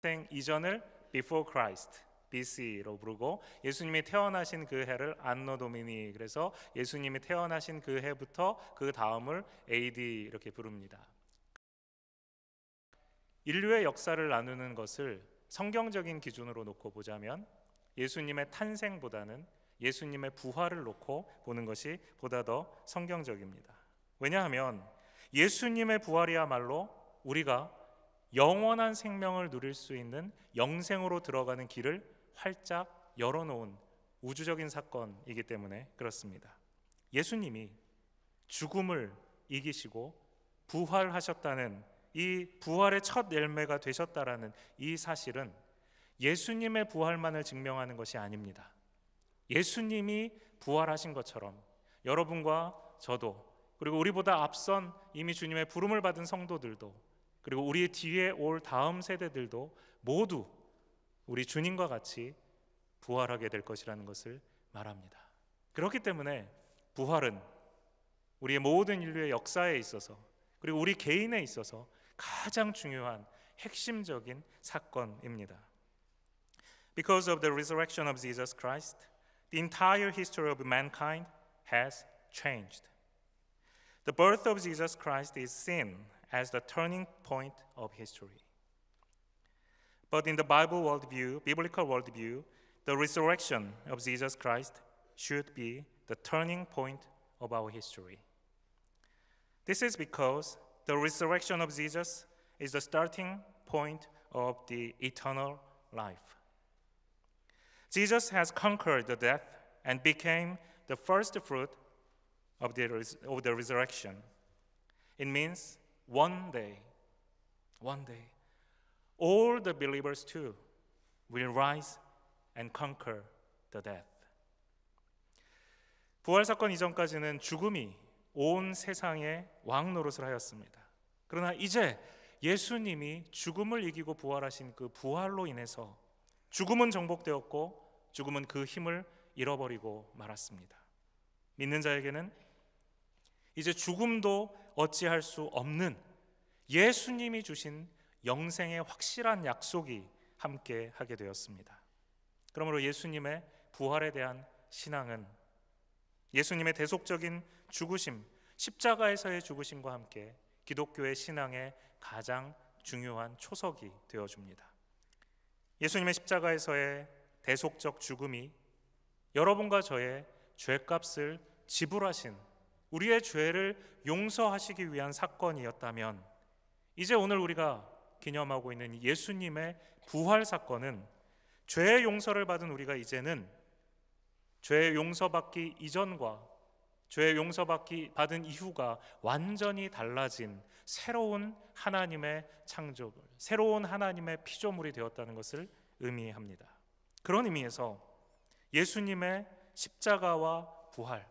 생 이전을 before Christ, BC로 부르고 예수님이 태어나신 그 해를 안노 도미니, 그래서 예수님이 태어나신 그 해부터 그 다음을 AD 이렇게 부릅니다. 인류의 역사를 나누는 것을 성경적인 기준으로 놓고 보자면 예수님의 탄생보다는 예수님의 부활을 놓고 보는 것이 보다 더 성경적입니다. 왜냐하면 예수님의 부활이야말로 우리가 영원한 생명을 누릴 수 있는 영생으로 들어가는 길을 활짝 열어놓은 우주적인 사건이기 때문에 그렇습니다. 예수님이 죽음을 이기시고 부활하셨다는 이 부활의 첫 열매가 되셨다라는 이 사실은 예수님의 부활만을 증명하는 것이 아닙니다. 예수님이 부활하신 것처럼 여러분과 저도, 그리고 우리보다 앞선 이미 주님의 부름을 받은 성도들도, 그리고 우리 뒤에 올 다음 세대들도 모두 우리 주님과 같이 부활하게 될 것이라는 것을 말합니다. 그렇기 때문에 부활은 우리의 모든 인류의 역사에 있어서, 그리고 우리 개인에 있어서 가장 중요한 핵심적인 사건입니다. Because of the resurrection of Jesus Christ, the entire history of mankind has changed. The birth of Jesus Christ is seen as the turning point of history. But in the biblical worldview, the resurrection of Jesus Christ should be the turning point of our history. This is because the resurrection of Jesus is the starting point of the eternal life. Jesus has conquered the death and became the first fruit of the resurrection. It means one day, all the believers too will rise and conquer the death. 부활 사건 이전까지는 죽음이 온 세상의 왕 노릇을 하였습니다. 그러나 이제 예수님이 죽음을 이기고 부활하신 그 부활로 인해서 죽음은 정복되었고 죽음은 그 힘을 잃어버리고 말았습니다. 믿는 자에게는 이제 죽음도 어찌할 수 없는 예수님이 주신 영생의 확실한 약속이 함께 하게 되었습니다. 그러므로 예수님의 부활에 대한 신앙은 예수님의 대속적인 죽으심, 십자가에서의 죽으심과 함께 기독교의 신앙의 가장 중요한 초석이 되어줍니다. 예수님의 십자가에서의 대속적 죽음이 여러분과 저의 죄값을 지불하신, 우리의 죄를 용서하시기 위한 사건이었다면, 이제 오늘 우리가 기념하고 있는 예수님의 부활 사건은 죄의 용서를 받은 우리가 이제는 죄의 용서받기 이전과 죄의 용서받은 이후가 완전히 달라진 새로운 하나님의 창조물, 새로운 하나님의 피조물이 되었다는 것을 의미합니다. 그런 의미에서 예수님의 십자가와 부활,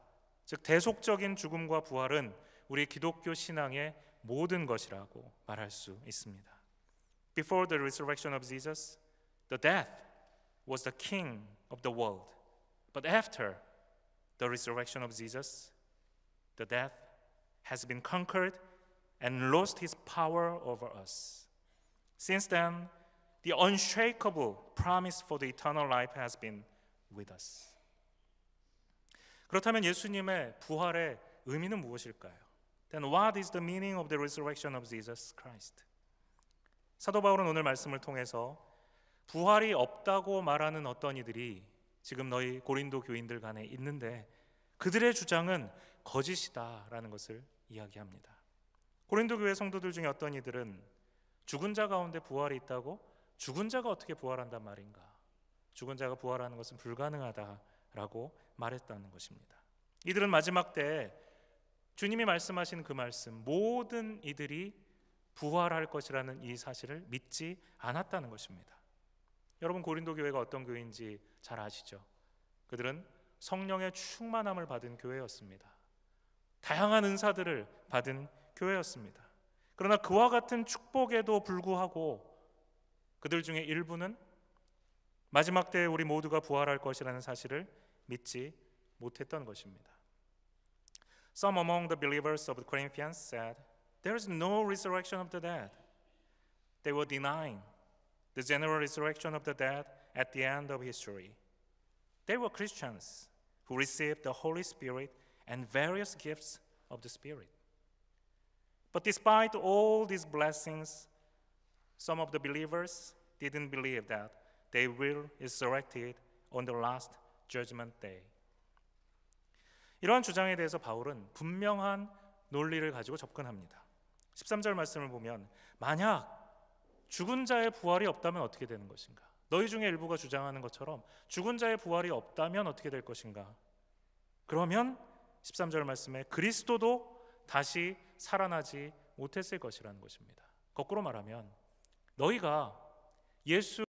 즉 대속적인 죽음과 부활은 우리 기독교 신앙의 모든 것이라고 말할 수 있습니다. Before the resurrection of Jesus, the death was the king of the world. But after the resurrection of Jesus, the death has been conquered and lost his power over us. Since then, the unshakable promise for the eternal life has been with us. 그렇다면 예수님의 부활의 의미는 무엇일까요? Then what is the meaning of the resurrection of Jesus Christ? 사도 바울은 오늘 말씀을 통해서 부활이 없다고 말하는 어떤 이들이 지금 너희 고린도 교인들 간에 있는데 그들의 주장은 거짓이다라는 것을 이야기합니다. 고린도 교회 성도들 중에 어떤 이들은 죽은 자 가운데 부활이 있다고? 죽은 자가 어떻게 부활한단 말인가? 죽은 자가 부활하는 것은 불가능하다라고 말했다는 것입니다. 이들은 마지막 때에 주님이 말씀하신 그 말씀, 모든 이들이 부활할 것이라는 이 사실을 믿지 않았다는 것입니다. 여러분, 고린도 교회가 어떤 교회인지 잘 아시죠? 그들은 성령의 충만함을 받은 교회였습니다. 다양한 은사들을 받은 교회였습니다. 그러나 그와 같은 축복에도 불구하고 그들 중에 일부는 마지막 때에 우리 모두가 부활할 것이라는 사실을 믿지 못했던 것입니다. Some among the believers of the Corinthians said, "There is no resurrection of the dead." They were denying the general resurrection of the dead at the end of history. They were Christians who received the Holy Spirit and various gifts of the Spirit. But despite all these blessings, some of the believers didn't believe that they will be resurrected on the last judgment day. 이러한 주장에 대해서 바울은 분명한 논리를 가지고 접근합니다. 13절 말씀을 보면 만약 죽은 자의 부활이 없다면 어떻게 되는 것인가? 너희 중에 일부가 주장하는 것처럼 죽은 자의 부활이 없다면 어떻게 될 것인가? 그러면 13절 말씀에 그리스도도 다시 살아나지 못했을 것이라는 것입니다. 거꾸로 말하면 너희가 예수